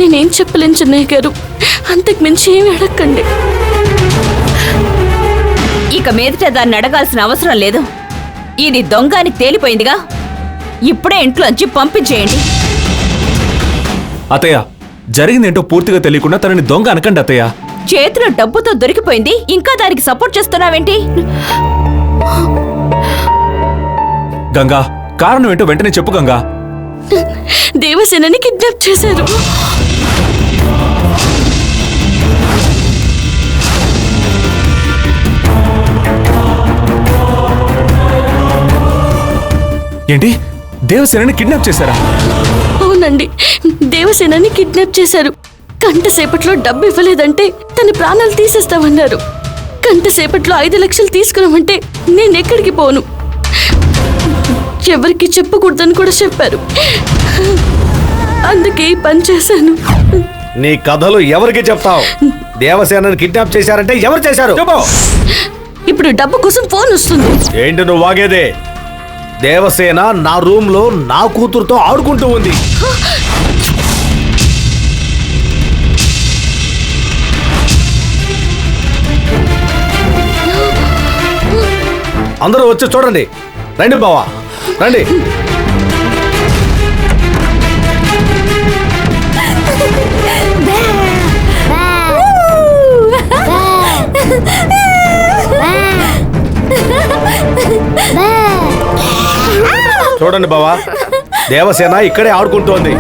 నేనేం చెప్పలేను చిన్నయ్య గారు, అంతకు మించి ఏమి అడగండి. ఇక మీదట దాన్ని అడగాల్సిన అవసరం లేదు. ఇది దొంగ అని తేలిపోయిందిగా, ఇప్పుడే ఇంట్లోంచి పంపించేయండి. అత్తయ్య, జరిగిందేంటో పూర్తిగా తెలియకుండా తనని దొంగ అనకండి అత్తయ్య. చేతిలో డబ్బుతో దొరికిపోయింది, ఇంకా దానికి సపోర్ట్ చేస్తున్నావేంటి? గంగా, కారణం ఏంటో వెంటనే చెప్పు గంగా. దేవసేనని కిడ్నాప్ చేశారు. ఏంటి, దేవసేనని కిడ్నాప్ చేశారా? అవునండి, దేవసేనని కిడ్నాప్ చేశారు. గంట సేపట్లో డబ్బు ఇవ్వలేదంటే తన ప్రాణాలు తీసేస్తామన్నారు. గంట సేపట్లో 5 లక్షలు తీసుకున్నామంటే నేను ఎక్కడికి పోను, ఎవరికి చెప్పకూడదని కూడా చెప్పారు. అందుకే ఈ పని చేశాను. నీ కథలు ఎవరికి చెప్తావు? దేవసేనని కిడ్నాప్ చేశారంటే ఎవరు చేశారు? ఇప్పుడు డబ్బు కోసం ఫోన్ వస్తుంది. ఏంటి నువ్వు వాగేదే? దేవసేన నా రూమ్ లో నా కూతురుతో ఆడుకుంటూ ఉంది. అందరూ వచ్చి చూడండి. రండి బావా, రండి. చూడండి బావా, దేవసేన ఇక్కడే ఆడుకుంటోంది.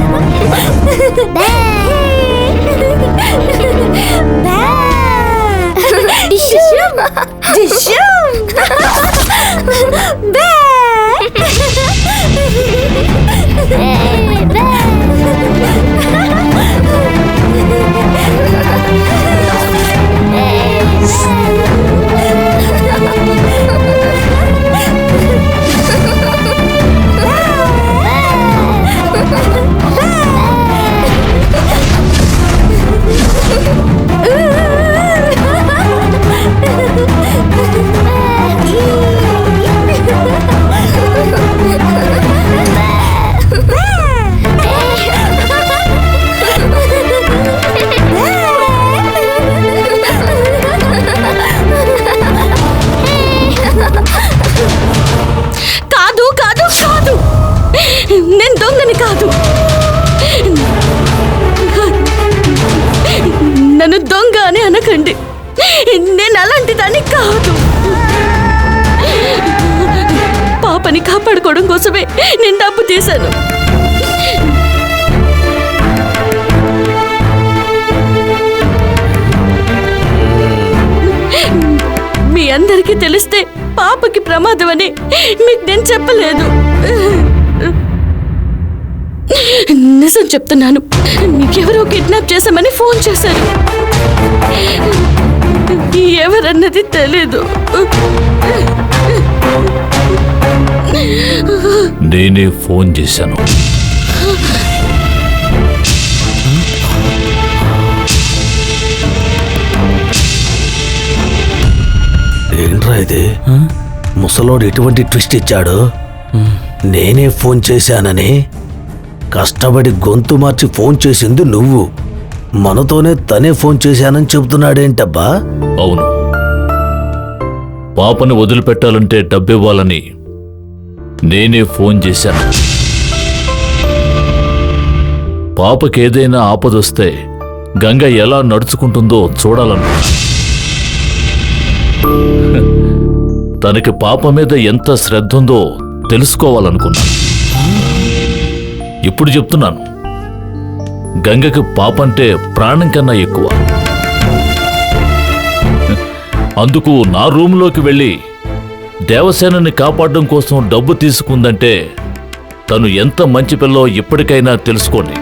నేను దొంగని కాదు. నన్ను దొంగ అని అనకండి, నేను అలాంటి దాన్ని కాదు. పాపని కాపాడుకోవడం కోసమే నేను డబ్బు తీశాను. మీ అందరికీ తెలిస్తే పాపకి ప్రమాదం అని మీకు నేను చెప్పలేదు. నిజం చెప్తున్నాను, ఎవరో కిడ్నాప్ చేశామని ఫోన్ చేశారు. ఎవరన్నది తెలీదు. నేనే ఫోన్ చేశాను. ఏంట్రా ఇది? ముసలోడు ఎటువంటి ట్విస్ట్ ఇచ్చాడు? నేనే ఫోన్ చేశానని కష్టపడి గొంతు మార్చి ఫోన్ చేసింది నువ్వు, మనతోనే తనే ఫోన్ చేశానని చెబుతున్నాడేంటబ్బా? అవును, పాపని వదిలిపెట్టాలంటే డబ్బివ్వాలని నేనే ఫోన్ చేశాను. పాపకేదైనా ఆపదొస్తే గంగ ఎలా నడుచుకుంటుందో చూడాలనుకున్నా. తనకి పాప మీద ఎంత శ్రద్ధ ఉందో తెలుసుకోవాలనుకున్నాను. ఇప్పుడు చెప్తున్నాను, గంగకి పాపంటే ప్రాణం కన్నా ఎక్కువ. అందుకు నా రూంలోకి వెళ్ళి దేవసేనని కాపాడడం కోసం డబ్బు తీసుకుందంటే తను ఎంత మంచి పిల్లో ఇప్పటికైనా తెలుసుకోండి.